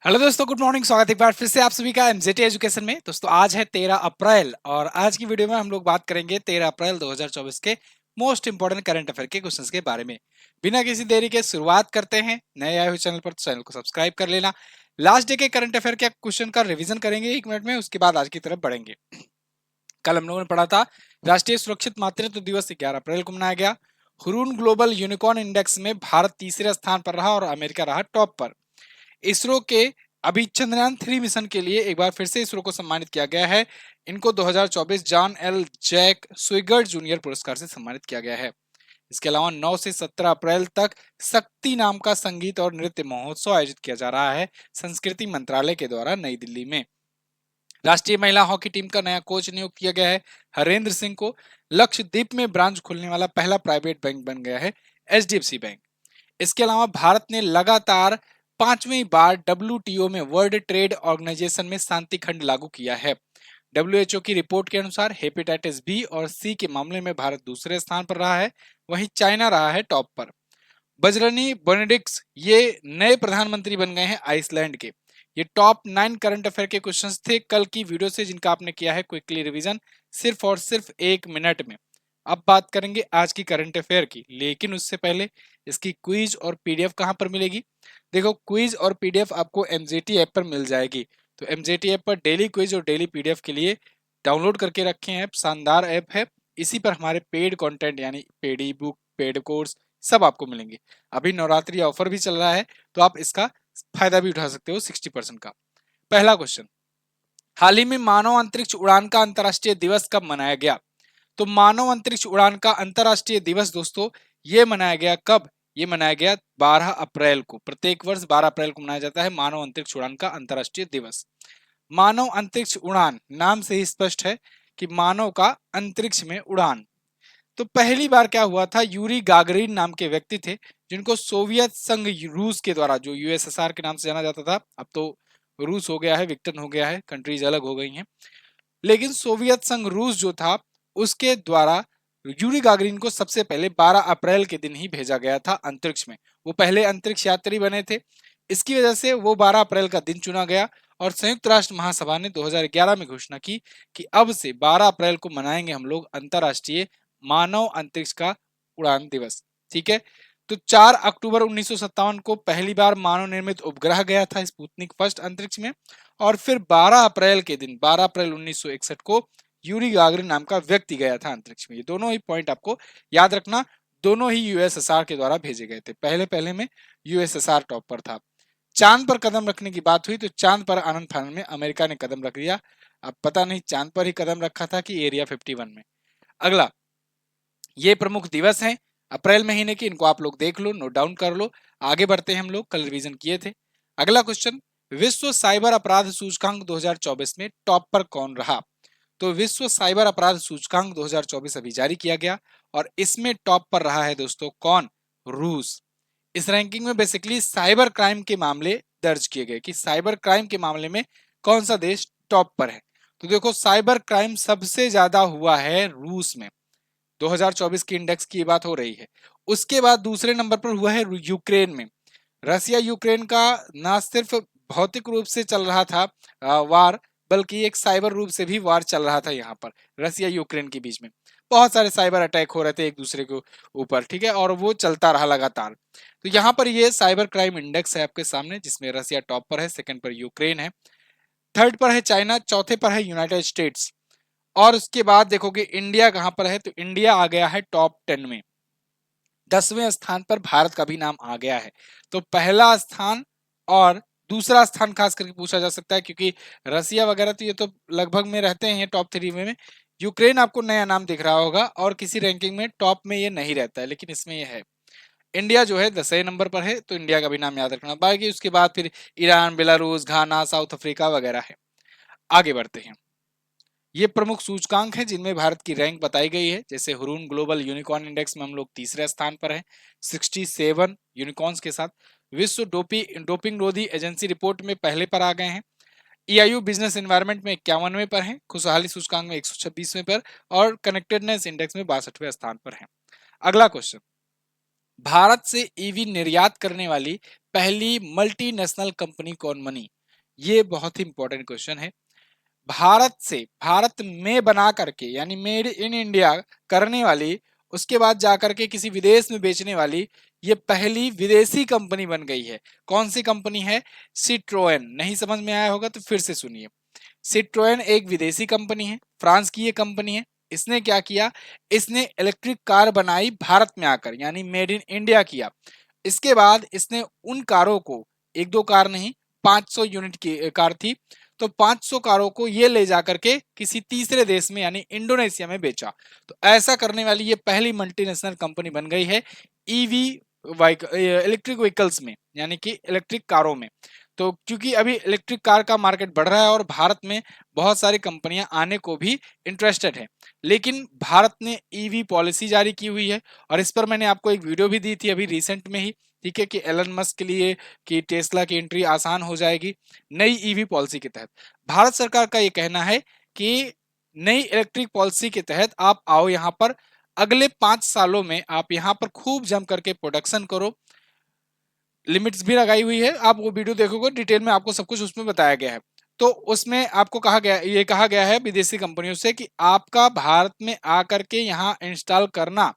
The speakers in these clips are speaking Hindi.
हेलो दोस्तों, गुड मॉर्निंग। स्वागत है एक बार फिर से आप सभी का एमजेटी एजुकेशन में। दोस्तों आज है 13 अप्रैल और आज की वीडियो में हम लोग बात करेंगे 13 अप्रैल 2024 के मोस्ट इंपोर्टेंट करंट अफेयर के क्वेश्चंस के बारे में। बिना किसी देरी के शुरुआत करते हैं। नए आए हुए चैनल पर तो चैनल को सब्सक्राइब कर लेना। लास्ट डे के करंट अफेयर के क्वेश्चन का रिवीजन करेंगे 1 मिनट में, उसके बाद आज की तरफ बढ़ेंगे। कल हम लोगों ने पढ़ा था राष्ट्रीय सुरक्षित मातृत्व दिवस 11 अप्रैल को मनाया गया। हुरून ग्लोबल यूनिकॉर्न इंडेक्स में भारत तीसरे स्थान पर रहा और अमेरिका रहा टॉप पर। इसरो के अभी चंद्रयान 3 मिशन के लिए एक बार फिर से इसरो को सम्मानित किया गया है। इनको 2024 जॉन एल जैक स्विगर्ट जूनियर पुरस्कार से सम्मानित किया गया है। इसके अलावा 9 से 17 अप्रैल तक शक्ति नाम का संगीत और नृत्य महोत्सव आयोजित किया जा रहा है संस्कृति मंत्रालय के द्वारा नई दिल्ली में। राष्ट्रीय महिला हॉकी टीम का नया कोच नियुक्त किया गया है हरेंद्र सिंह को। लक्षद्वीप में ब्रांच खुलने वाला पहला प्राइवेट बैंक बन गया है एचडीएफसी बैंक। इसके अलावा भारत ने लगातार 5वीं बार डब्ल्यूटीओ में वर्ल्ड ट्रेड ऑर्गेनाइजेशन में शांति खंड लागू किया है। डब्ल्यूएचओ की रिपोर्ट के अनुसार हेपेटाइटिस बी और सी के मामले में भारत दूसरे स्थान पर रहा है, वहीं चाइना रहा है टॉप पर। बजरनी बेनेडिक्स ये नए प्रधानमंत्री बन गए हैं आइसलैंड के। ये टॉप 9 करंट अफेयर के क्वेश्चंस थे कल की वीडियो से, जिनका आपने किया है क्विकली रिवीजन सिर्फ और सिर्फ 1 मिनट में। अब बात करेंगे आज की करंट अफेयर की, लेकिन उससे पहले इसकी क्विज और पीडीएफ कहां पर मिलेगी। देखो, क्विज और पीडीएफ आपको एमजेटी ऐप पर मिल जाएगी। तो एमजेटी ऐप पर डेली क्विज और डेली पीडीएफ के लिए डाउनलोड करके रखे हैं। शानदार ऐप है। इसी पर हमारे पेड कंटेंट यानी पेड ई बुक, पेड कोर्स सब आपको मिलेंगे। अभी नवरात्रि ऑफर भी चल रहा है, तो आप इसका फायदा भी उठा सकते हो 60% का। पहला क्वेश्चन, हाल ही में मानव अंतरिक्ष उड़ान का अंतर्राष्ट्रीय दिवस कब मनाया गया? तो मानव अंतरिक्ष उड़ान का अंतर्राष्ट्रीय दिवस दोस्तों ये मनाया गया कब? ये मनाया गया 12 अप्रैल को। प्रत्येक वर्ष 12 अप्रैल को मनाया जाता है मानव अंतरिक्ष उड़ान का अंतर्राष्ट्रीय दिवस। मानव अंतरिक्ष उड़ान नाम से ही स्पष्ट है कि मानव का अंतरिक्ष में उड़ान। तो पहली बार क्या हुआ था, यूरी गागरिन नाम के व्यक्ति थे जिनको सोवियत संघ रूस के द्वारा, जो यूएसएसआर के नाम से जाना जाता था, अब तो रूस हो गया है, विक्टन हो गया है, कंट्रीज अलग हो गई हैं, लेकिन सोवियत संघ रूस जो था उसके द्वारा यूरी गागरिन को सबसे पहले 12 अप्रैल के दिन ही भेजा गया था अंतरिक्ष में। वो पहले अंतरिक्ष यात्री बने थे, इसकी वजह से वो 12 अप्रैल का दिन चुना गया और संयुक्त राष्ट्र महासभा ने 2011 में घोषणा की कि अब से 12 अप्रैल को मनाएंगे हम लोग अंतरराष्ट्रीय मानव अंतरिक्ष का उड़ान दिवस। ठीक है। तो 4 अक्टूबर 1957 को पहली बार मानव निर्मित उपग्रह गया था स्पुतनिक फर्स्ट अंतरिक्ष में, और फिर 12 अप्रैल के दिन 12 अप्रैल 1961 को यूरी गागरिन नाम का व्यक्ति गया था अंतरिक्ष में। ये दोनों ही पॉइंट आपको याद रखना, दोनों ही यूएसएसआर के द्वारा भेजे गए थे। पहले पहले में यूएसएसआर टॉप पर था। चांद पर कदम रखने की बात हुई तो चांद पर आनंद फानंद में अमेरिका ने कदम रख दिया। अब पता नहीं चांद पर ही कदम रखा था कि एरिया 51 में। अगला, ये प्रमुख दिवस हैं अप्रैल महीने के, इनको आप लोग देख लो, नोट डाउन कर लो। आगे बढ़ते हैं, हम लोग कल रिवीजन किए थे। अगला क्वेश्चन, विश्व साइबर अपराध सूचकांक 2024 में टॉप पर कौन रहा? तो विश्व साइबर अपराध सूचकांक 2024 अभी जारी किया गया और इसमें टॉप पर रहा है दोस्तों कौन? रूस। इस रैंकिंग में बेसिकली साइबर क्राइम के मामले दर्ज किए गए कि साइबर क्राइम के मामले में कौन सा देश टॉप पर है। तो देखो, साइबर क्राइम सबसे ज्यादा हुआ है रूस में। 2024 की इंडेक्स की बात हो रही है। उसके बाद दूसरे नंबर पर हुआ है यूक्रेन में। रसिया यूक्रेन का ना सिर्फ भौतिक रूप से चल रहा था वार, बल्कि एक साइबर रूप से भी वार चल रहा था यहाँ पर रसिया यूक्रेन के बीच में। बहुत सारे साइबर अटैक हो रहे थे एक दूसरे के ऊपर, ठीक है, और वो चलता रहा लगातार। तो यहाँ पर ये साइबर क्राइम इंडेक्स है आपके सामने, जिसमें रसिया टॉप पर है, सेकंड पर यूक्रेन है, थर्ड पर है चाइना, चौथे पर है यूनाइटेड स्टेट्स। और उसके बाद देखोगे इंडिया कहां पर है, तो इंडिया आ गया है टॉप 10 में। 10वें स्थान पर भारत का भी नाम आ गया है। तो पहला स्थान और दूसरा स्थान खास करके पूछा जा सकता है, क्योंकि रसिया वगैरह तो ये तो लगभग में रहते हैं टॉप 3 में। यूक्रेन आपको नया नाम दिख रहा होगा और किसी रैंकिंग में टॉप में ये नहीं रहता है, लेकिन इसमें ये है। इंडिया जो है 10वें नंबर पर है, तो इंडिया का भी नाम याद रखना। बाकी उसके बाद फिर ईरान, बेलारूस, घाना, साउथ अफ्रीका वगैरह है। आगे बढ़ते हैं। ये प्रमुख सूचकांक हैं जिनमें भारत की रैंक बताई गई है। जैसे हुरून ग्लोबल यूनिकॉर्न इंडेक्स में हम लोग तीसरे स्थान पर हैं 67 यूनिकॉर्न्स के साथ। विश्व डोपिंग रोधी एजेंसी रिपोर्ट में पहले पर आ गए हैं। ईआईयू बिजनेस एनवायरनमेंट में 51वें पर हैं, खुशहाली सूचकांक में 126वें पर, और कनेक्टेडनेस इंडेक्स में 62वें स्थान पर हैं। अगला क्वेश्चन, भारत से ईवी निर्यात करने वाली पहली मल्टीनेशनल कंपनी कौन बनी? ये बहुत ही इंपॉर्टेंट क्वेश्चन है। भारत में बना करके यानी मेड इन इंडिया करने वाली, उसके बाद जाकर के किसी विदेश में बेचने वाली ये पहली विदेशी कंपनी बन गई है। कौन सी कंपनी है? सिट्रोएन। नहीं समझ में आया होगा तो फिर से सुनिए। सिट्रोएन एक विदेशी कंपनी है, फ्रांस की ये कंपनी है। इसने क्या किया? इसने इलेक्ट्रिक कार बनाई भारत में आकर, यानी मेड इन इंडिया किया। इसके बाद इसने उन कारों को, एक दो कार नहीं, 500 यूनिट की कार थी, तो 500 कारों को ये ले जाकर के किसी तीसरे देश में यानी इंडोनेशिया में बेचा। तो ऐसा करने वाली ये पहली मल्टीनेशनल कंपनी बन गई है ईवी इलेक्ट्रिक व्हीकल्स में, यानी कि इलेक्ट्रिक कारों में। तो क्योंकि अभी इलेक्ट्रिक कार का मार्केट बढ़ रहा है और भारत में बहुत सारी कंपनियां आने को भी इंटरेस्टेड है, लेकिन भारत ने ईवी पॉलिसी जारी की हुई है और इस पर मैंने आपको एक वीडियो भी दी थी अभी रिसेंट में ही, ठीक है, कि एलन मस्क के लिए कि टेस्ला की एंट्री आसान हो जाएगी नई ईवी पॉलिसी के तहत। भारत सरकार का ये कहना है कि नई इलेक्ट्रिक पॉलिसी के तहत आप आओ यहाँ पर, अगले 5 सालों में आप यहाँ पर खूब जम करके प्रोडक्शन करो। लिमिट्स भी लगाई हुई है, आप वो वीडियो देखोगे डिटेल में आपको सब कुछ उसमें बताया गया है। तो उसमें आपको कहा गया है विदेशी कंपनियों से कि आपका भारत में आकर के यहाँ इंस्टॉल करना,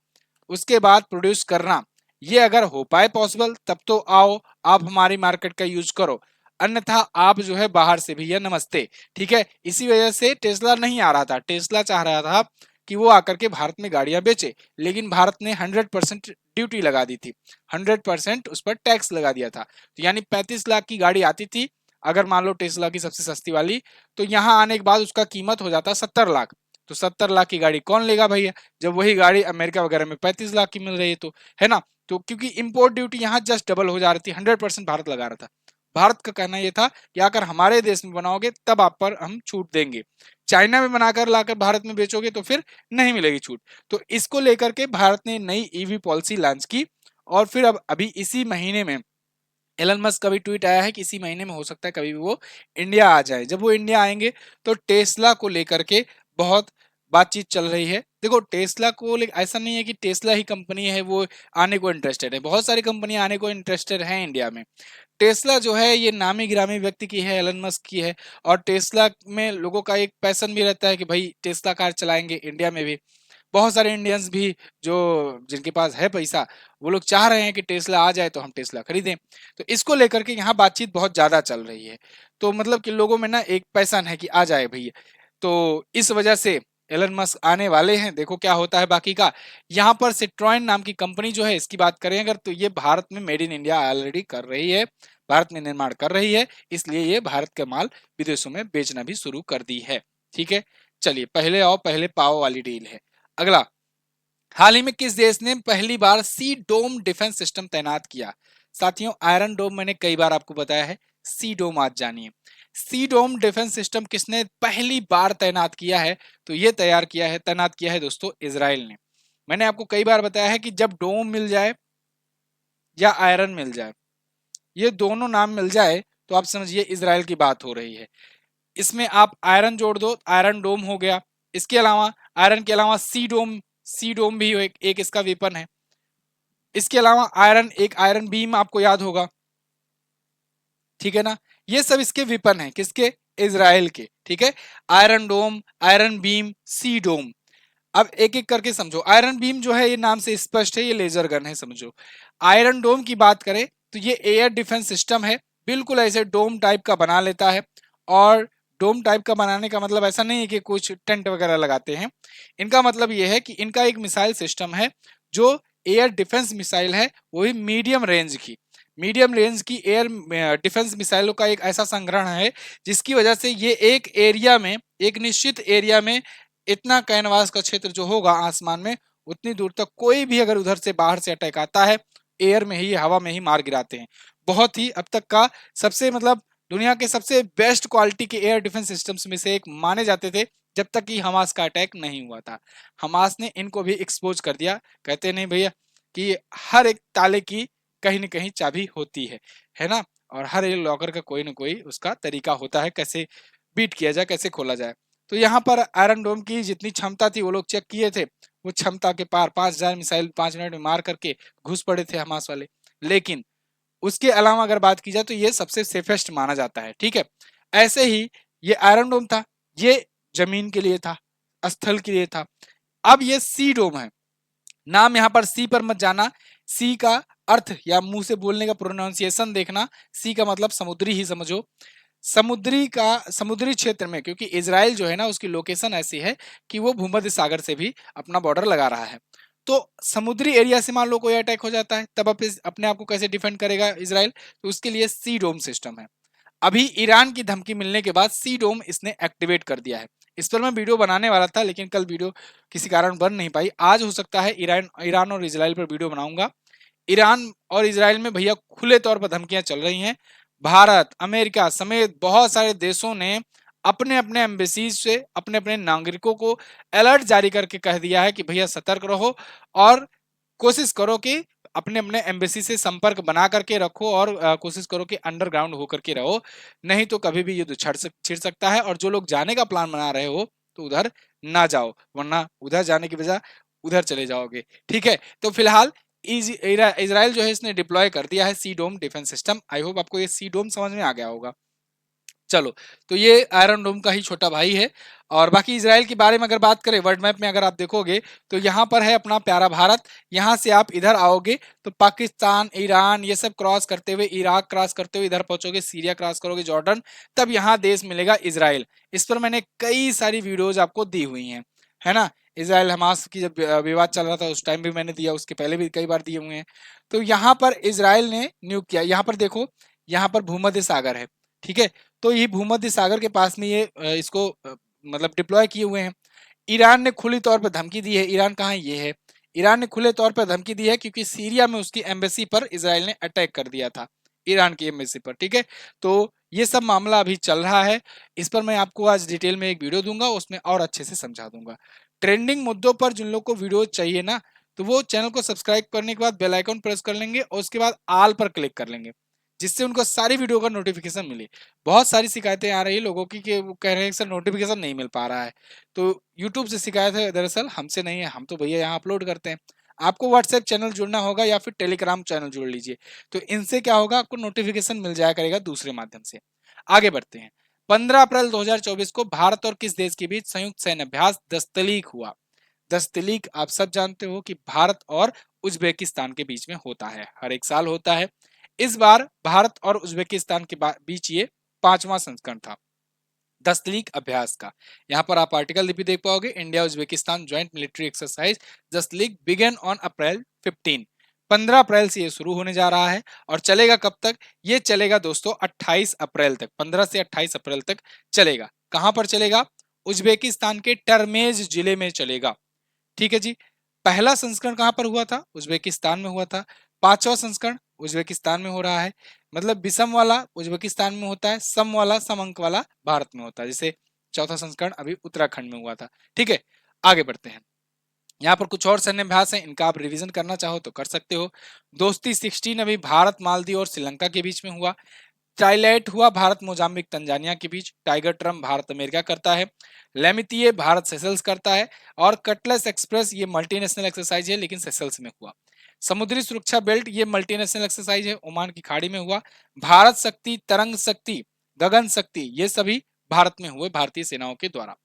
उसके बाद प्रोड्यूस करना, ये अगर हो पाए पॉसिबल तब तो आओ, आप हमारी मार्केट का यूज करो, अन्यथा आप जो है बाहर से भैया नमस्ते। ठीक है, इसी वजह से टेस्ला नहीं आ रहा था। टेस्ला चाह रहा था कि वो आकर के भारत में गाड़ियां बेचे, लेकिन भारत ने 100% ड्यूटी लगा दी थी, 100% उस पर टैक्स लगा दिया था। तो यानी 35 लाख की गाड़ी आती थी अगर मान लो टेस्ला की सबसे सस्ती वाली, तो यहाँ आने के बाद उसका कीमत हो जाता 70 लाख। तो 70 लाख की गाड़ी कौन लेगा भैया, जब वही गाड़ी अमेरिका वगैरह में 35 लाख की मिल रही है, तो है ना। तो क्योंकि इंपोर्ट ड्यूटी यहाँ जस्ट डबल हो जा रही थी, 100% भारत लगा रहा था। भारत का कहना यह था कि अगर हमारे देश में बनाओगे तब आप पर हम छूट देंगे, चाइना में बनाकर लाकर भारत में बेचोगे तो फिर नहीं मिलेगी छूट। तो इसको लेकर के भारत ने नई ईवी पॉलिसी लॉन्च की और फिर अब अभी इसी महीने में एलन मस्क का भी ट्वीट आया है कि इसी महीने में हो सकता है कभी भी वो इंडिया आ जाए। जब वो इंडिया आएंगे तो टेस्ला को लेकर के बहुत बातचीत चल रही है। देखो टेस्ला को ऐसा नहीं है कि टेस्ला ही कंपनी है वो आने को इंटरेस्टेड है, बहुत सारी कंपनियां आने को इंटरेस्टेड हैं इंडिया में। टेस्ला जो है ये नामी गिरामी व्यक्ति की है, एलन मस्क की है, और टेस्ला में लोगों का एक पैशन भी रहता है कि भाई टेस्ला कार चलाएंगे इंडिया में भी। बहुत सारे इंडियंस भी जो जिनके पास है पैसा, वो लोग चाह रहे हैं कि टेस्ला आ जाए तो हम टेस्ला खरीदें। तो इसको लेकर के यहाँ बातचीत बहुत ज्यादा चल रही है। तो मतलब कि लोगों में ना एक पैशन है कि आ जाए भैया। तो इस वजह से एलन मस्क आने वाले हैं, देखो क्या होता है बाकी का। यहाँ पर सिट्रोएन नाम की कंपनी जो है, इसकी बात करें अगर, तो ये भारत में मेड इन इंडिया ऑलरेडी कर रही है, भारत में निर्माण कर रही है, इसलिए ये भारत के माल विदेशों में बेचना भी शुरू कर दी है। ठीक है, चलिए पहले आओ पहले पाओ वाली डील है। अगला, हाल ही में किस देश ने पहली बार सी डोम डिफेंस सिस्टम तैनात किया? साथियों, आयरन डोम मैंने कई बार आपको बताया है, सी डोम आज जानिए। सी डोम डिफेंस सिस्टम किसने पहली बार तैनात किया है? तो ये तैनात किया है दोस्तों इजराइल ने। मैंने आपको कई बार बताया है कि जब डोम मिल जाए या आयरन मिल जाए, ये दोनों नाम मिल जाए तो आप समझिए इजराइल की बात हो रही है। इसमें आप आयरन जोड़ दो, आयरन डोम हो गया। इसके अलावा आयरन के अलावा सी डोम भी एक इसका वेपन है। इसके अलावा एक आयरन बीम आपको याद होगा, ठीक है ना। ये सब इसके वेपन है, किसके? इजराइल के। ठीक है, आयरन डोम, आयरन बीम, सी डोम। अब एक एक करके समझो। आयरन बीम जो है ये नाम से स्पष्ट है, ये लेजर गन है, समझो। आयरन डोम की बात करें तो ये एयर डिफेंस सिस्टम है, बिल्कुल ऐसे डोम टाइप का बना लेता है। और डोम टाइप का बनाने का मतलब ऐसा नहीं है कि कुछ टेंट वगैरह लगाते हैं। इनका मतलब ये है कि इनका एक मिसाइल सिस्टम है जो एयर डिफेंस मिसाइल है, वो भी मीडियम रेंज की एयर डिफेंस मिसाइलों का एक ऐसा संग्रहण है जिसकी वजह से ये एक एरिया में, एक निश्चित एरिया में, इतना कैनवास का क्षेत्र जो होगा आसमान में, उतनी दूर तक कोई भी अगर उधर से बाहर से अटैक आता है, एयर में ही, हवा में ही मार गिराते हैं। बहुत ही अब तक का सबसे मतलब दुनिया के सबसे बेस्ट क्वालिटी के एयर डिफेंस सिस्टम्स में से एक माने जाते थे, जब तक कि हमास का अटैक नहीं हुआ था। हमास ने इनको भी एक्सपोज कर दिया। कहते नहीं भैया कि हर एक ताले की कहीं न कहीं चाबी होती है ना। और हर एक लॉकर का कोई ना कोई उसका तरीका होता है कैसे बीट किया जाए, कैसे खोला जाए। तो यहाँ पर आयरन डोम की जितनी क्षमता थी वो लोग चेक किए थे, वो क्षमता के पार 5,000 मिसाइल 5 मिनट में मार करके घुस पड़े थे हमास वाले। लेकिन उसके अलावा अगर बात की जाए तो ये सबसे सेफेस्ट माना जाता है, ठीक है। ऐसे ही ये आयरन डोम था, ये जमीन के लिए था, स्थल के लिए था। अब ये सी डोम है, नाम यहां पर सी पर मत जाना, सी का अर्थ या मुंह से बोलने का प्रोनाउंसिएशन देखना, सी का मतलब समुद्री ही समझो। समुद्री क्षेत्र में, क्योंकि इजराइल जो है ना उसकी लोकेशन ऐसी है कि वो भूमध्य सागर से भी अपना बॉर्डर लगा रहा है। तो समुद्री एरिया से मान लो कोई अटैक हो जाता है, तब अपने आप को कैसे डिफेंड करेगा इजराइल, तो उसके लिए सी डोम सिस्टम है। अभी ईरान की धमकी मिलने के बाद सी डोम इसने एक्टिवेट कर दिया है। इस पर मैं वीडियो बनाने वाला था, लेकिन कल वीडियो किसी कारण बन नहीं पाई। आज हो सकता है ईरान ईरान और इजराइल पर वीडियो बनाऊंगा। ईरान और इजराइल में भैया खुले तौर पर धमकियां चल रही हैं। भारत, अमेरिका समेत बहुत सारे देशों ने अपने अपने एम्बेसीज से अपने अपने नागरिकों को अलर्ट जारी करके कह दिया है कि भैया सतर्क रहो और कोशिश करो कि अपने अपने एम्बेसी से संपर्क बना करके रखो और कोशिश करो कि अंडरग्राउंड होकर के रहो, नहीं तो कभी भी युद्ध छिड़ सकता है। और जो लोग जाने का प्लान बना रहे हो तो उधर ना जाओ, वरना उधर जाने की वजह उधर चले जाओगे, ठीक है। तो फिलहाल इजराइल जो है इसने डिप्लॉय कर दिया है सी डोम डिफेंस सिस्टम। आई होप आपको ये सी डोम समझ में आ गया होगा। चलो, तो ये आयरन डोम का ही छोटा भाई है। और बाकी इजराइल के बारे में अगर बात करें, वर्ल्ड मैप में अगर आप देखोगे तो यहाँ पर है अपना प्यारा भारत। यहाँ से आप इधर आओगे तो पाकिस्तान, ईरान ये सब क्रॉस करते हुए, इराक क्रॉस करते हुए इधर पहुंचोगे, सीरिया क्रॉस करोगे, जॉर्डन, तब यहाँ देश मिलेगा इजराइल। इस पर मैंने कई सारी वीडियोज आपको दी हुई हैं, है ना। इसराइल हमास की जब विवाद चल रहा था उस टाइम भी मैंने दिया, उसके पहले भी कई बार दिए हुए हैं। तो यहाँ पर इसराइल ने न्यूक किया। यहाँ पर देखो, यहाँ पर भूमध्य सागर है, ठीक है। तो ये भूमध्य सागर के पास में ये इसको मतलब डिप्लॉय किए हुए हैं। ईरान ने खुली तौर पर धमकी दी है, ईरान कहाँ है, ये है। ईरान ने खुले तौर पर धमकी दी है क्योंकि सीरिया में उसकी एम्बेसी पर इसराइल ने अटैक कर दिया था, ईरान की एम्बेसी पर, ठीक है। तो ये सब मामला अभी चल रहा है। इस पर मैं आपको आज डिटेल में एक वीडियो दूंगा, उसमें और अच्छे से समझा दूंगा। ट्रेंडिंग मुद्दों पर जिन लोग को वीडियो चाहिए ना, तो वो चैनल को सब्सक्राइब करने के बाद बेल आइकन प्रेस कर लेंगे और उसके बाद आल पर क्लिक कर लेंगे, जिससे उनको सारी वीडियो का नोटिफिकेशन मिले। बहुत सारी शिकायतें आ रही है लोगों की कि वो कह रहे हैं सर नोटिफिकेशन नहीं मिल पा रहा है। तो यूट्यूब से शिकायत है, दरअसल हमसे नहीं है, हम तो भैया यहाँ अपलोड करते हैं। आपको व्हाट्सएप चैनल जुड़ना होगा या फिर टेलीग्राम चैनल जोड़ लीजिए, तो इनसे क्या होगा, आपको नोटिफिकेशन मिल जाया करेगा दूसरे माध्यम से। आगे बढ़ते हैं। 15 अप्रैल 2024 को भारत और किस देश के बीच संयुक्त सैन्य अभ्यास दस्तलीक हुआ। दस्तलीक आप सब जानते हो कि भारत और उज्बेकिस्तान के बीच में होता है, हर एक साल होता है। इस बार भारत और उज्बेकिस्तान के बीच ये 5वां संस्करण था दस्तलीक अभ्यास का। यहाँ पर आप आर्टिकल भी देख पाओगे, India Uzbekistan joint military exercise Dustlik began on April 15। 15 अप्रैल से ये शुरू होने जा रहा है और चलेगा कब तक, ये चलेगा दोस्तों 28 अप्रैल तक, 15 से 28 अप्रैल तक चलेगा। कहां पर चलेगा, उज्बेकिस्तान के टर्मेज जिले में चलेगा, ठीक है जी। पहला संस्करण कहां पर हुआ था, उज्बेकिस्तान में हुआ था। 5वां संस्करण उज्बेकिस्तान में हो रहा है। मतलब विषम वाला उज्बेकिस्तान में होता है, सम वाला सम अंक वाला भारत में होता है। जैसे चौथा संस्करण अभी उत्तराखंड में हुआ था, ठीक है। आगे बढ़ते हैं। यहाँ पर कुछ और सैन्य अभ्यास है, इनका आप रिवीजन करना चाहो तो कर सकते हो। दोस्ती 16 अभी भारत, मालदीव और श्रीलंका के बीच में हुआ। ट्राइलेट हुआ भारत, मोजाम्बिक, तंजानिया के बीच। टाइगर ट्रम भारत अमेरिका करता है। लेमितिये भारत सेशल्स करता है। और कटलेस एक्सप्रेस ये मल्टीनेशनल एक्सरसाइज है लेकिन सेशल्स में हुआ। समुद्री सुरक्षा बेल्ट ये मल्टीनेशनल एक्सरसाइज है, ओमान की खाड़ी में हुआ। भारत शक्ति, तरंग शक्ति, गगन शक्ति ये सभी भारत में हुए भारतीय सेनाओं के द्वारा।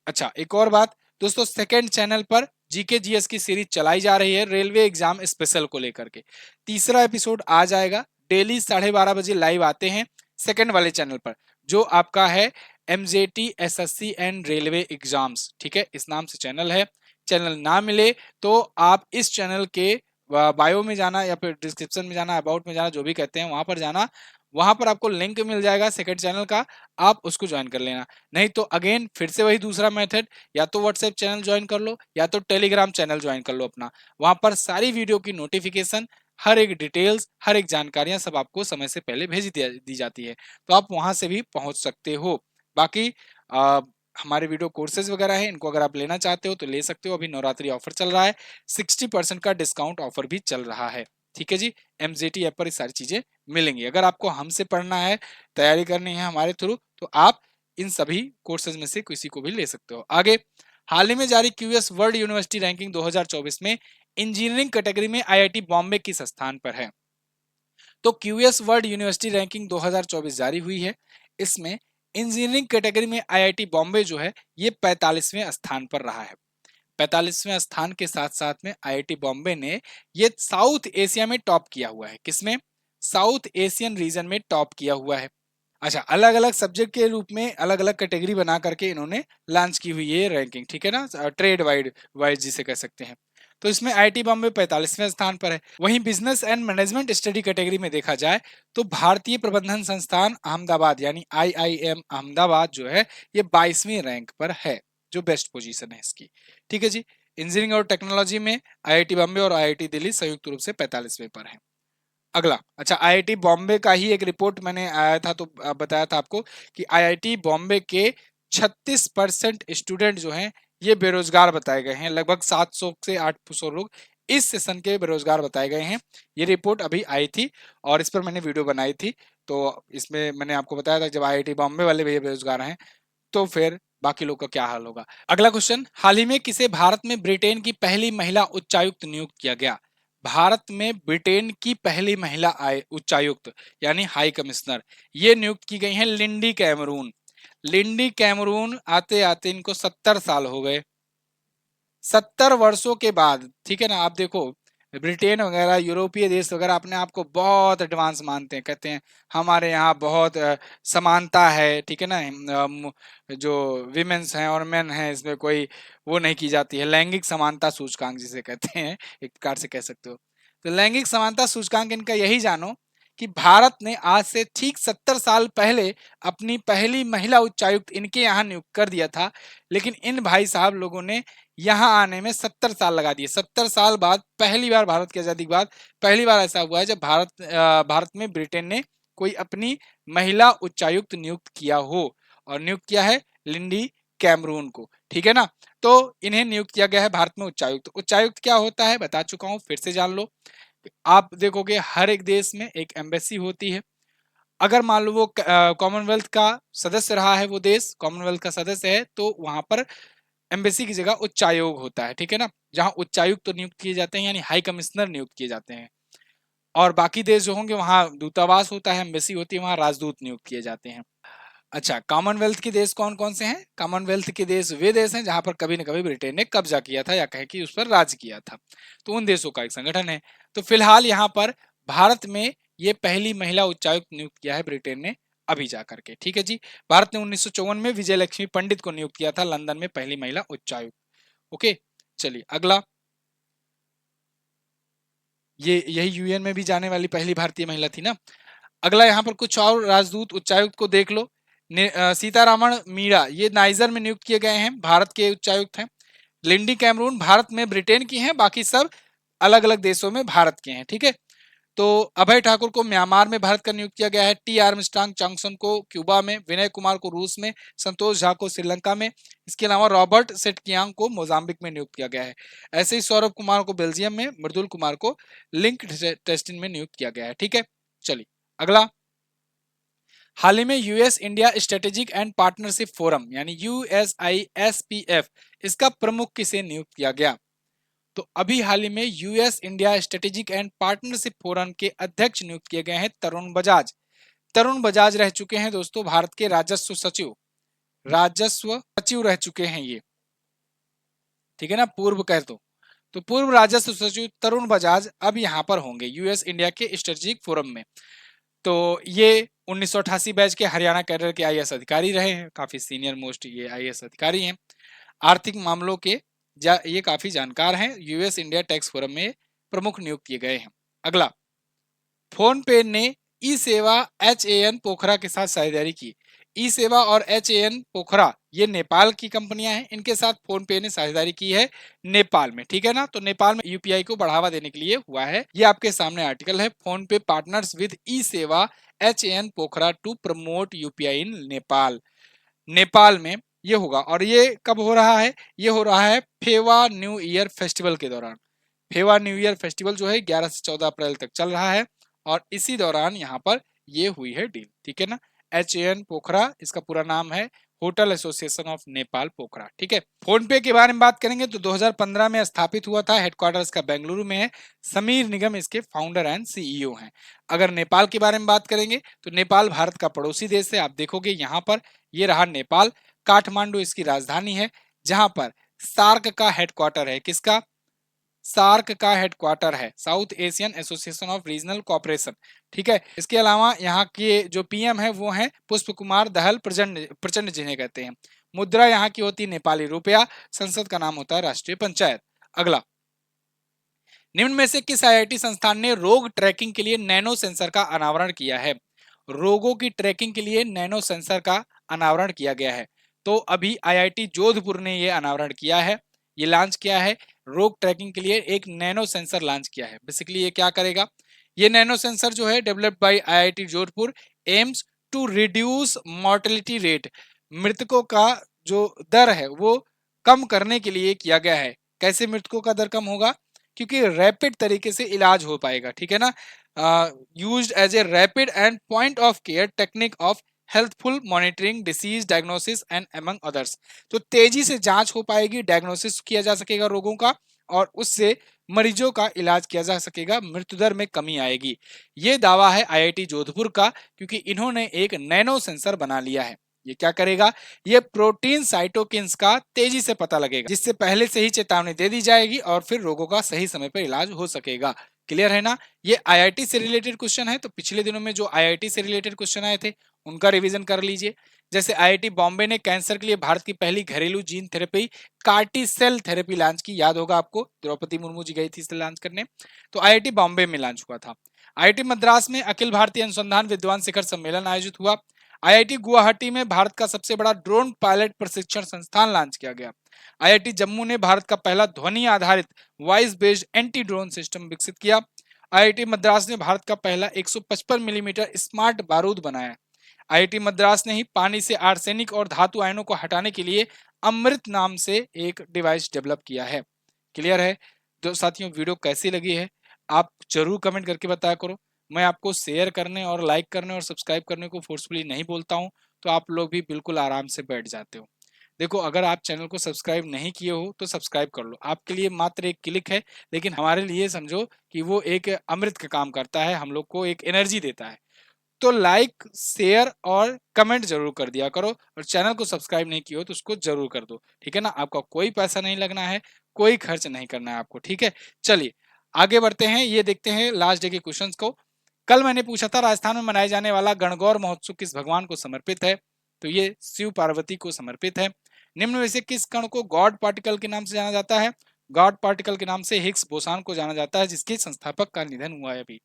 अच्छा, एक और बात दोस्तों, सेकंड चैनल पर जीके जीएस की सीरीज चलाई जा रही है रेलवे एग्जाम स्पेशल को लेकर के। तीसरा एपिसोड आ जाएगा, डेली 12:30 बजे लाइव आते हैं सेकंड वाले चैनल पर, जो आपका है MJT SSC and railway exams, ठीक है, इस नाम से चैनल है। चैनल ना मिले तो आप इस चैनल के बायो में जाना या फिर डिस्क्रिप्शन में जाना, अबाउट में जाना, जो भी कहते हैं वहां पर जाना। वहां पर आपको लिंक मिल जाएगा सेकंड चैनल का, आप उसको ज्वाइन कर लेना। नहीं तो अगेन फिर से वही दूसरा मेथड, या तो व्हाट्सएप चैनल ज्वाइन कर लो या तो टेलीग्राम चैनल ज्वाइन कर लो अपना। वहां पर सारी वीडियो की नोटिफिकेशन, हर एक डिटेल्स, हर एक जानकारियां सब आपको समय से पहले भेज दी जाती है, तो आप वहां से भी पहुंच सकते हो। बाकी हमारे वीडियो कोर्सेज वगैरह है, इनको अगर आप लेना चाहते हो तो ले सकते हो। अभी नवरात्रि ऑफर चल रहा है, 60% का डिस्काउंट ऑफर भी चल रहा है, ठीक है जी। एमजेटी ऐप पर ये सारी चीजें मिलेंगी। अगर आपको हमसे पढ़ना है, तैयारी करनी है हमारे थ्रू, तो आप इन सभी कोर्सेज में से किसी को भी ले सकते हो। आगे हाल ही में जारी क्यूएस वर्ल्ड यूनिवर्सिटी रैंकिंग 2024 में इंजीनियरिंग कैटेगरी में आईआईटी बॉम्बे किस स्थान पर है? तो क्यूएस वर्ल्ड यूनिवर्सिटी रैंकिंग 2024 जारी हुई है। इसमें इंजीनियरिंग कैटेगरी में आईआईटी बॉम्बे जो है ये 45वें स्थान पर रहा है। 45वें स्थान के साथ साथ में आईआईटी बॉम्बे ने ये साउथ एशिया में टॉप किया हुआ है। किसमें? साउथ एशियन रीजन में टॉप किया हुआ है। अच्छा, अलग अलग सब्जेक्ट के रूप में अलग अलग कैटेगरी बना करके इन्होंने लॉन्च की हुई है रैंकिंग, ठीक है ना, ट्रेड वाइड वाइज जिसे कह सकते हैं। तो इसमें आईआईटी बॉम्बे 45वें स्थान पर है। वहीं business and management study category में देखा जाए तो भारतीय प्रबंधन संस्थान अहमदाबाद यानी आईआईएम अहमदाबाद जो है ये 22वीं रैंक पर है, जो बेस्ट पोजीशन है इसकी। ठीक है जी। इंजीनियरिंग और टेक्नोलॉजी में आईआईटी बॉम्बे और आईआईटी दिल्ली संयुक्त रूप से 45वें पर है। अगला, अच्छा, आईआईटी बॉम्बे का ही एक रिपोर्ट मैंने आया था तो बताया था आपको कि आईआईटी बॉम्बे के 36% स्टूडेंट जो हैं ये बेरोजगार बताए गए हैं। लगभग 700 से 800 लोग इस सेशन के बेरोजगार बताए गए हैं। ये रिपोर्ट अभी आई थी और इस पर मैंने वीडियो बनाई थी। तो इसमें मैंने आपको बताया था जब आईआईटी बॉम्बे वाले भैया बेरोजगार हैं तो फिर बाकी लोग का क्या हाल होगा। अगला क्वेश्चन, हाल ही में किसे भारत में ब्रिटेन की पहली महिला उच्चायुक्त नियुक्त किया गया? भारत में ब्रिटेन की पहली महिला उच्चायुक्त यानी हाई कमिश्नर ये नियुक्त की गई हैं लिंडी कैमरून। लिंडी कैमरून आते आते इनको 70 साल हो गए। 70 वर्षों के बाद, ठीक है ना। आप देखो, ब्रिटेन वगैरह यूरोपीय देश वगैरह अपने आप को बहुत एडवांस मानते हैं, कहते हैं हमारे यहाँ बहुत समानता है, ठीक है ना। जो विमेन्स हैं और मेन हैं इसमें कोई वो नहीं की जाती है, लैंगिक समानता सूचकांक जिसे कहते हैं, एक प्रकार से कह सकते हो। तो लैंगिक समानता सूचकांक इनका यही जानो कि भारत ने आज से ठीक 70 साल पहले अपनी पहली महिला उच्चायुक्त इनके यहाँ नियुक्त कर दिया था, लेकिन इन भाई साहब लोगों ने यहाँ आने में 70 साल लगा दिए। 70 साल बाद पहली बार, भारत की आजादी के बाद पहली बार ऐसा हुआ है जब भारत में ब्रिटेन ने कोई अपनी महिला उच्चायुक्त नियुक्त किया हो, और नियुक्त किया है लिंडी कैमरून को, ठीक है ना। तो इन्हें नियुक्त किया गया है भारत में उच्चायुक्त। उच्चायुक्त क्या होता है बता चुका हूं, फिर से जान लो। आप देखोगे हर एक देश में एक एम्बेसी होती है। अगर मान लो वो कॉमनवेल्थ का सदस्य रहा है, वो देश कॉमनवेल्थ का सदस्य है, तो वहां पर एम्बेसी की जगह उच्चायोग होता है, ठीक है ना। जहां उच्चायुक्त तो नियुक्त किए जाते हैं यानी हाई कमिश्नर नियुक्त किए जाते हैं, और बाकी देश जो होंगे वहां दूतावास होता है, एम्बेसी होती है, वहां राजदूत नियुक्त किए जाते हैं। अच्छा, कॉमनवेल्थ के देश कौन कौन से हैं? कॉमनवेल्थ के देश वे देश हैं जहां पर कभी न कभी ब्रिटेन ने कब्जा किया था या कहे कि उस पर राज किया था, तो उन देशों का एक संगठन है। तो फिलहाल यहाँ पर भारत में ये पहली महिला उच्चायुक्त नियुक्त किया है ब्रिटेन ने अभी जा करके, ठीक है जी। भारत ने 1954 में विजय लक्ष्मी पंडित को नियुक्त किया था लंदन में पहली महिला उच्चायुक्त। ओके, चलिए अगला। ये यही यूएन में भी जाने वाली पहली भारतीय महिला थी ना। अगला यहाँ पर कुछ और राजदूत उच्चायुक्त को देख लो। सीतारामन मीणा ये नाइजर में नियुक्त किए गए हैं, भारत के उच्चायुक्त हैं। लिंडी कैमरून भारत में ब्रिटेन की हैं, बाकी सब अलग अलग देशों में भारत के हैं, ठीक है। तो अभय ठाकुर को म्यांमार में भारत का नियुक्त किया गया है। टी आर्मस्ट्रांग जॉनसन को क्यूबा में, विनय कुमार को रूस में, संतोष झा को श्रीलंका में, इसके अलावा रॉबर्ट सेटकियांग को मोजाम्बिक में नियुक्त किया गया है। ऐसे ही सौरभ कुमार को बेल्जियम में, मृदुल कुमार को लिंक टेस्टिंग में नियुक्त किया गया है, ठीक है। चलिए अगला। हाल ही में US India strategic and partnership forum यानी यूएसआईएसपीएफ इसका प्रमुख किसे नियुक्त किया गया? तो अभी हाल ही में US India strategic and partnership forum के अध्यक्ष नियुक्त किए गए हैं तरुण बजाज। तरुण बजाज रह चुके हैं दोस्तों भारत के राजस्व सचिव रह चुके हैं ये, ठीक है ना, पूर्व कह दो। तो पूर्व राजस्व सचिव तरुण बजाज अब यहाँ पर होंगे यूएस इंडिया के स्ट्रेटेजिक फोरम में। तो ये 1988 बैच के हरियाणा कैडर के आईएएस अधिकारी रहे हैं, काफी सीनियर मोस्ट ये आईएएस अधिकारी हैं। आर्थिक मामलों के ये काफी जानकार हैं, यूएस इंडिया टैक्स फोरम में प्रमुख नियुक्त किए गए हैं। अगला, फोन पे ने ई सेवा HAN पोखरा के साथ साझेदारी की। ई सेवा और HAN पोखरा ये नेपाल की कंपनियां हैं, इनके साथ फोन पे ने साझेदारी की है नेपाल में, ठीक है ना। तो नेपाल में यूपीआई को बढ़ावा देने के लिए हुआ है। ये आपके सामने आर्टिकल है, फोन पे partners with eSewa HAN Pokhara to promote UPI in Nepal. Nepal में ये होगा, और ये कब हो रहा है? ये हो रहा है फेवा न्यू ईयर फेस्टिवल के दौरान। फेवा न्यू ईयर फेस्टिवल जो है 11 से 14 अप्रैल तक चल रहा है, और इसी दौरान यहाँ पर ये हुई है डील, ठीक है ना। HAN पोखरा इसका पूरा नाम है, होटल एसोसिएशन ऑफ नेपाल पोखरा। ठीक है, फोन पे के बारे में बात करेंगे तो 2015 में स्थापित हुआ था, हेडक्वार्टर इसका बेंगलुरु में है। समीर निगम इसके फाउंडर एंड सीईओ हैं। अगर नेपाल के बारे में बात करेंगे तो नेपाल भारत का पड़ोसी देश है। आप देखोगे यहाँ पर ये रहा नेपाल, काठमांडू इसकी राजधानी है, जहां पर सार्क का हेडक्वार्टर है। किसका? सार्क का हेडक्वार्टर है, south Asian association of regional cooperation. ठीक है, इसके अलावा यहाँ के जो पीएम है वो है पुष्प कुमार दहल प्रचंड प्रचंड, जिन्हें कहते हैं। मुद्रा यहाँ की होती है नेपाली रुपया। संसद का नाम होता है राष्ट्रीय पंचायत। अगला, निम्न में से किस आईआईटी संस्थान ने रोग ट्रैकिंग के लिए नैनो सेंसर का अनावरण किया है? रोगों की ट्रैकिंग के लिए नैनो सेंसर का अनावरण किया गया है। तो अभी आईआईटी जोधपुर ने यह अनावरण किया है, ये लॉन्च किया है। रोग ट्रैकिंग के लिए एक नैनो सेंसर लॉन्च किया है। बेसिकली ये क्या करेगा? ये नैनो सेंसर जो है developed by IIT Jodhpur AIIMS to reduce mortality rate, मृतकों का जो दर है वो कम करने के लिए किया गया है। कैसे मृतकों का दर कम होगा? क्योंकि रैपिड तरीके से इलाज हो पाएगा। ठीक है ना, used as a rapid and point of care technique of healthful monitoring disease diagnosis and among others. तो तेजी से जांच हो पाएगी, डायग्नोसिस किया जा सकेगा रोगों का, और उससे मरीजों का इलाज किया जा सकेगा, मृत्यु दर में कमी आएगी। ये दावा है आईआईटी जोधपुर का, क्योंकि इन्होंने एक नैनो सेंसर बना लिया है। ये क्या करेगा? ये प्रोटीन साइटोकिन्स का तेजी से पता लगेगा, जिससे पहले से ही चेतावनी दे दी जाएगी और फिर रोगों का सही समय पर इलाज हो सकेगा। क्लियर है ना? ये आईआईटी से रिलेटेड क्वेश्चन है, तो पिछले दिनों में जो आईआईटी से रिलेटेड क्वेश्चन आए थे उनका रिवीजन कर लीजिए। जैसे आईआईटी बॉम्बे ने कैंसर के लिए भारत की पहली घरेलू gene therapy CAR T cell therapy launch की। याद होगा आपको, द्रौपदी मुर्मू जी गई थी इसे लॉन्च करने, तो आईआईटी बॉम्बे में लॉन्च हुआ था। आईआईटी मद्रास में अखिल भारतीय अनुसंधान विद्वान शिखर सम्मेलन आयोजित हुआ। आईआईटी गुवाहाटी में भारत का सबसे बड़ा ड्रोन पायलट प्रशिक्षण संस्थान लॉन्च किया गया। आईआईटी जम्मू ने भारत का पहला ध्वनि आधारित voice based anti drone system विकसित किया। आईआईटी मद्रास ने भारत का पहला 155 मिलीमीटर स्मार्ट बारूद बनाया। आईआईटी मद्रास ने ही पानी से आर्सेनिक और धातु आयनों को हटाने के लिए अमृत नाम से एक डिवाइस डेवलप किया है। क्लियर है? तो साथियों, वीडियो कैसी लगी है आप जरूर कमेंट करके बताया करो। मैं आपको शेयर करने और लाइक करने और सब्सक्राइब करने को फोर्सफुली नहीं बोलता हूं, तो आप लोग भी बिल्कुल आराम से बैठ जाते हो। देखो, अगर आप चैनल को सब्सक्राइब नहीं किए हो तो सब्सक्राइब कर लो, आपके लिए मात्र एक क्लिक है, लेकिन हमारे लिए समझो कि वो एक अमृत का काम करता है, हम लोग को एक एनर्जी देता है। तो लाइक, शेयर और कमेंट जरूर कर दिया करो, और चैनल को सब्सक्राइब नहीं किया हो तो उसको जरूर कर दो। ठीक है ना? आपका कोई पैसा नहीं लगना है, कोई खर्च नहीं करना है आपको। ठीक है, चलिए आगे बढ़ते हैं। ये देखते हैं लास्ट डे के क्वेश्चंस को। कल मैंने पूछा था राजस्थान में मनाए जाने वाला गणगौर महोत्सव किस भगवान को समर्पित है? तो ये शिव पार्वती को समर्पित है। निम्न में से किस कण को गॉड पार्टिकल के नाम से जाना जाता है? गॉड पार्टिकल के नाम से हिग्स बोसान को जाना जाता है, जिसके संस्थापक का निधन हुआ है अभी।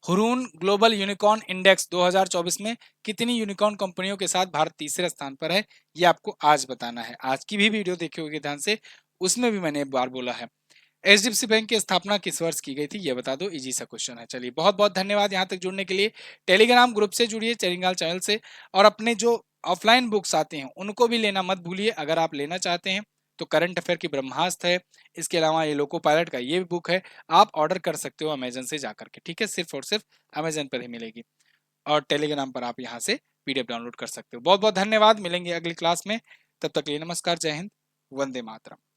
हुरून ग्लोबल यूनिकॉर्न इंडेक्स 2024 में कितनी यूनिकॉर्न कंपनियों के साथ भारत तीसरे स्थान पर है? ये आपको आज बताना है। आज की भी वीडियो देखी होगी ध्यान से, उसमें भी मैंने एक बार बोला है। एचडीएफसी बैंक की स्थापना किस वर्ष की गई थी? ये बता दो, इजी सा क्वेश्चन है। चलिए, बहुत बहुत धन्यवाद यहाँ तक जुड़ने के लिए। टेलीग्राम ग्रुप से जुड़िए, चेरिंगाल चैनल से, और अपने जो ऑफलाइन बुक्स आते हैं उनको भी लेना मत भूलिए। अगर आप लेना चाहते हैं तो करंट अफेयर की ब्रह्मास्त्र है, इसके अलावा ये लोको पायलट का ये भी बुक है, आप ऑर्डर कर सकते हो अमेजन से जाकर के। ठीक है, सिर्फ और सिर्फ अमेजन पर ही मिलेगी, और टेलीग्राम पर आप यहाँ से पीडीएफ डाउनलोड कर सकते हो। बहुत बहुत धन्यवाद, मिलेंगे अगली क्लास में। तब तक के लिए नमस्कार, जय हिंद, वंदे मातरम।